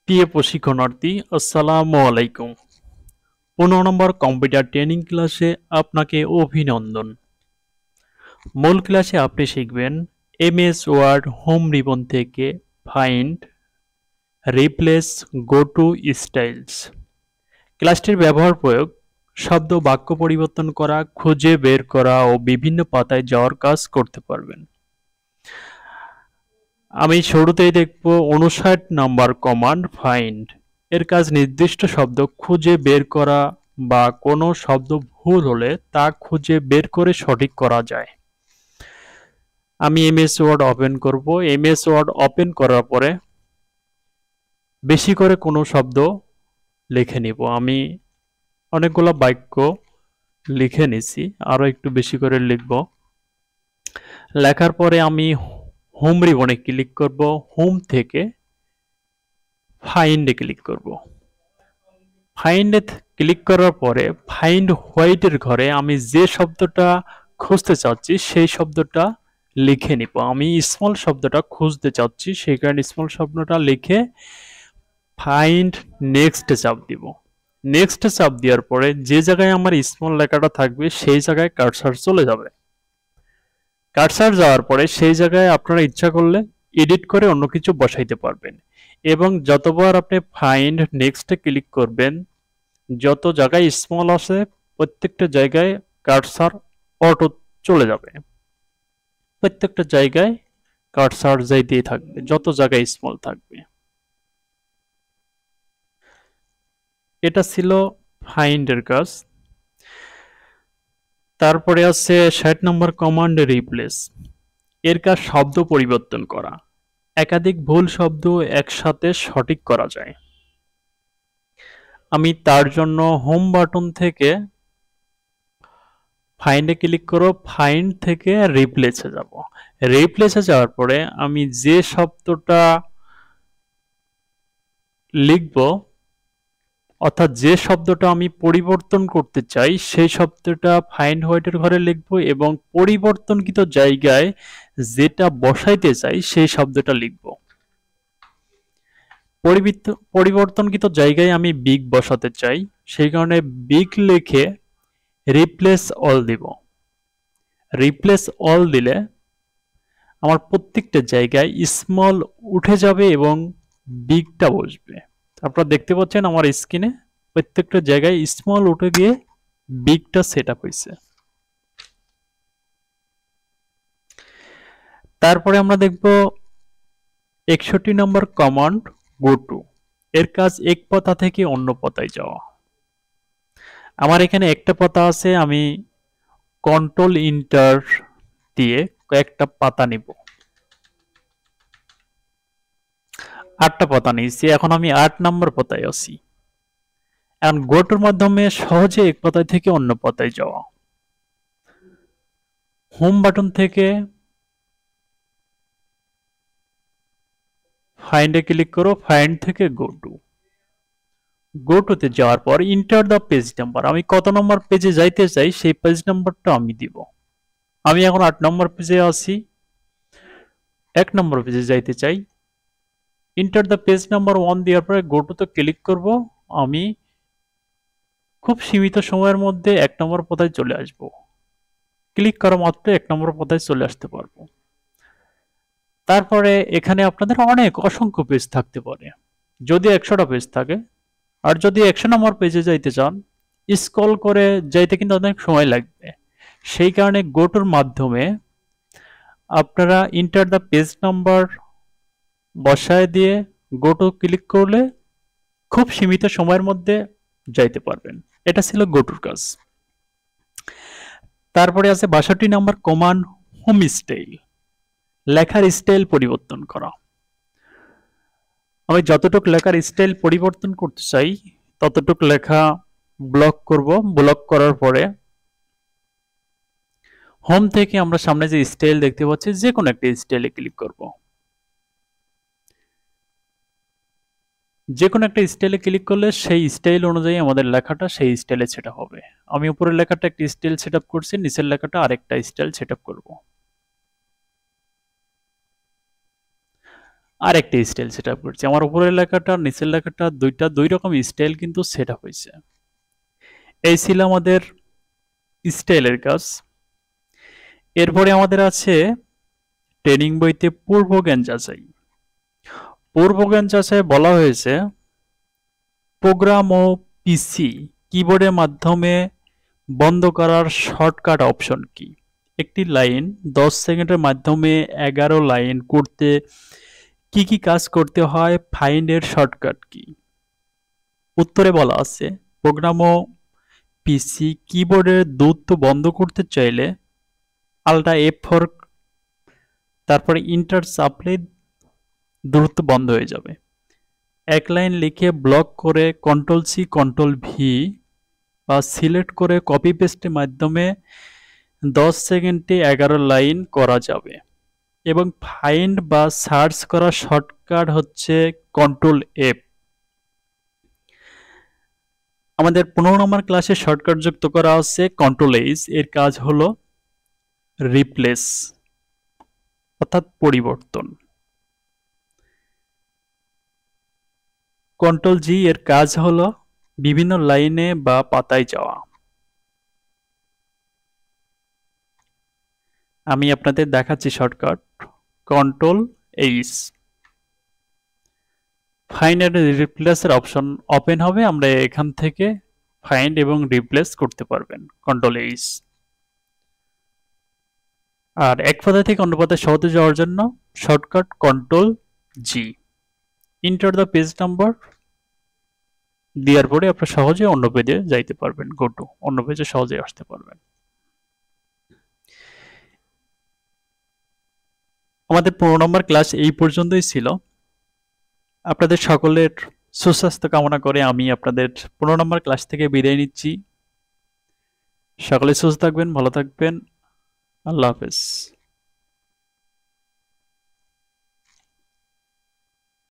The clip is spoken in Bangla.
প্রিয় প্রশিক্ষণার্থী, আসসালামু আলাইকুম। 15 নম্বর কম্পিউটার ট্রেনিং ক্লাসে আপনাকে অভিনন্দন। মূল ক্লাসে আপনি শিখবেন এমএস ওয়ার্ড হোম রিবন থেকে find, replace, go to styles. ক্লাসটির ব্যবহার প্রয়োগ, শব্দ বাক্য পরিবর্তন করা, খুঁজে বের করা ও বিভিন্ন পাতায় যাওয়ার কাজ করতে পারবেন। আমি শুরুতেই দেখব 59 নম্বর কমান্ড ফাইন্ড। এর কাজ নির্দিষ্ট শব্দ খুঁজে বের করা বা কোনো শব্দ ভুল হলে তা খুঁজে বের করে সঠিক করা যায়। আমি এমএস ওয়ার্ড ওপেন করব। এমএস ওয়ার্ড ওপেন করার পরে বেশি করে কোনো শব্দ লিখে নিব। আমি অনেকগুলো বাক্য লিখে নিছি, আরও একটু বেশি করে লিখব। লেখার পরে আমি হোম রিবনে ক্লিক করব। হোম থেকে ফাইন্ডে ক্লিক করব। ফাইন্ডে ক্লিক করার পরে ফাইন্ড হোয়াইটের ঘরে আমি যে শব্দটা খুঁজতে চাচ্ছি সেই শব্দটা লিখে নিব। আমি স্মল শব্দটা খুঁজতে চাচ্ছি, সেই কারণে স্মল শব্দটা লিখে ফাইন্ড নেক্সটে চাপ দিব। নেক্সটে চাপ দেওয়ার পরে যে জায়গায় আমার স্মল লেখাটা থাকবে সেই জায়গায় কার্সার চলে যাবে। কার্সার যাওয়ার পরে সেই জায়গায় আপনারা ইচ্ছা করলে এডিট করে অন্য কিছু বসাইতে পারবেন, এবং যতবার আপনি ফাইন্ড নেক্সটে ক্লিক করবেন যত জায়গায় স্মল আছে প্রত্যেকটা জায়গায় কার্সার অটো চলে যাবে। প্রত্যেকটা জায়গায় কার্সার যাইতেই থাকবে যত জায়গায় স্মল থাকবে। এটা ছিল ফাইন্ডের কাজ। তারপরে আছে 60 নম্বর কমান্ড রিপ্লেস। এর কাজ শব্দ পরিবর্তন করা। একাধিক ভুল শব্দ একসাথে সঠিক করা যায়। আমি তার জন্য হোম বাটন থেকে ফাইন্ডে ক্লিক করব। ফাইন্ড থেকে রিপ্লেসে যাব। রিপ্লেসে যাওয়ার পরে আমি যে শব্দটা লিখব, অর্থাৎ যে শব্দটা আমি পরিবর্তন করতে চাই সেই শব্দটা ফাইন্ড হোয়াইটের ঘরে লিখব, এবং পরিবর্তনকৃত জায়গায় যেটা বসাইতে চাই সেই শব্দটা লিখব। পরিবর্তনকৃত জায়গায় আমি বিগ বসাতে চাই, সেই কারণে বিগ লিখে রিপ্লেস অল দিব। রিপ্লেস অল দিলে আমার প্রত্যেকটা জায়গায় স্মল উঠে যাবে এবং বিগটা বসবে। আপনারা দেখতে পাচ্ছেন আমার স্ক্রিনে প্রত্যেকটা জায়গায় স্মল উঠে গিয়ে বিগটা সেট আপ হয়েছে। তারপরে আমরা দেখব 61 নম্বর কমান্ড গো টু। এর কাজ এক পাতা থেকে অন্য পাতায় যাওয়া। আমার এখানে একটা পাতা আছে, আমি কন্ট্রোল ইন্টার দিয়ে কয়েকটা পাতা নিব। 8টা পাতা নিয়েছি, এখন আমি 8 নম্বর পাতায় আছি। এখন গো টুর মাধ্যমে সহজে এক পাতা থেকে অন্য পাতায় যাওয়া। হোম বাটন থেকে ফাইন্ডে ক্লিক করো। ফাইন্ড থেকে গো টু। গো টুতে যাওয়ার পর ইন্টার দ্য পেজ নাম্বার। আমি কত নম্বর পেজে যাইতে চাই সেই পেজ নাম্বারটা আমি দিব। আমি এখন 8 নম্বর পেজে আছি, 1 নম্বর পেজে যাইতে চাই। ইন্টার দ্য পেজ নাম্বার 1 দেওয়ার পরে গো টুতে ক্লিক করব। আমি খুব সীমিত সময়ের মধ্যে 1 নম্বর পাতায় চলে আসব। ক্লিক করা মাত্র 1 নম্বর পাতায় চলে আসতে পারবো। তারপরে এখানে আপনাদের অসংখ্য পেজ থাকতে পারে, যদি 100টা পেজ থাকে। আর যদি 100 নম্বর পেজে যাইতে চান স্ক্রল করে যাইতে কিন্তু অনেক সময় লাগবে। সেই কারণে গো টুর মাধ্যমে আপনারা ইন্টার দ্য পেজ নাম্বার বসায় দিয়ে গো টু ক্লিক করলে খুব সীমিত সময়ের মধ্যে যাইতে পারবেন। এটা ছিল গো টুর কাজ। তারপরে আছে 62 নম্বর কমান্ড হোম স্টাইল। লেখার স্টাইল পরিবর্তন করা। আমি যতটুকু লেখার স্টাইল পরিবর্তন করতে চাই ততটুকু লেখা ব্লক করব। ব্লক করার পরে হোম থেকে আমরা সামনে যে স্টাইল দেখতে পাচ্ছি যে কোনো একটা স্টাইলে ক্লিক করব। যে কোনো একটা স্টাইলে ক্লিক করলে সেই স্টাইল অনুযায়ী আমাদের লেখাটা সেই স্টাইলে সেট হবে। আমি উপরের লেখাটা একটা স্টাইল সেট আপ করছি, নিচের লেখাটা আরেকটা স্টাইল সেট আপ করবো। আরেকটা স্টাইল সেট আপ করছি। আমার উপরের লেখাটা নিচের লেখাটা দুই রকম স্টাইল কিন্তু সেট আপ হয়েছে। এই ছিল আমাদের স্টাইলের কাজ। এরপরে আমাদের আছে ট্রেনিং বইতে পূর্বজ্ঞান যাচাই। পূর্বজ্ঞান যাচাই বলা হয়েছে প্রোগ্রাম ও পিসি কিবোর্ডের মাধ্যমে বন্ধ করার শর্টকাট অপশন কি? একটি লাইন 10 সেকেন্ডের মাধ্যমে 11 লাইন করতে কি কি কাজ করতে হয়? ফাইন্ড এর শর্টকাট কি? উত্তরে বলা আছে প্রোগ্রাম ও পিসি কিবোর্ডের দ্রুত বন্ধ করতে চাইলে আলটা F4 তারপরে ইন্টার চাপলে দ্রুত বন্ধ হয়ে যাবে। এক লাইন লিখে ব্লক করে কন্ট্রোল সি কন্ট্রোল ভি বা সিলেক্ট করে কপি পেস্টের মাধ্যমে 10 সেকেন্ডে 11 লাইন করা যাবে। এবং ফাইন্ড বা সার্চ করার শর্টকাট হচ্ছে কন্ট্রোল এফ। আমাদের 15 নম্বর ক্লাসে শর্টকাট যুক্ত করা আছে কন্ট্রোল এইচ। এর কাজ হলো রিপ্লেস অর্থাৎ পরিবর্তন। কন্ট্রোল জি এর কাজ হলো বিভিন্ন লাইনে বা পাতায় যাওয়া। আমি আপনাদের দেখাচ্ছি shortcut control H. Find and replace এর অপশন ওপেন হবে, আমরা এখান থেকে ফাইন্ড এবং রিপ্লেস করতে পারবেন কন্ট্রোল এইচ। আর এক পাতা থেকে অন্য পাতায় সহজে যাওয়ার জন্য shortcut control G. Enter the page number দেওয়ার পরে আপনারা সহজে অন্য পেজে যাইতে পারবেন, গো টু অন্য পেজে সহজে আসতে পারবেন। আমাদের 15 নম্বর ক্লাস এই পর্যন্তই ছিল। আপনাদের সকলের সুস্বাস্থ্য কামনা করে আমি আপনাদের 15 নম্বর ক্লাস থেকে বিদায় নিচ্ছি। সকলে সুস্থ থাকবেন, ভালো থাকবেন। আল্লাহ হাফেজ।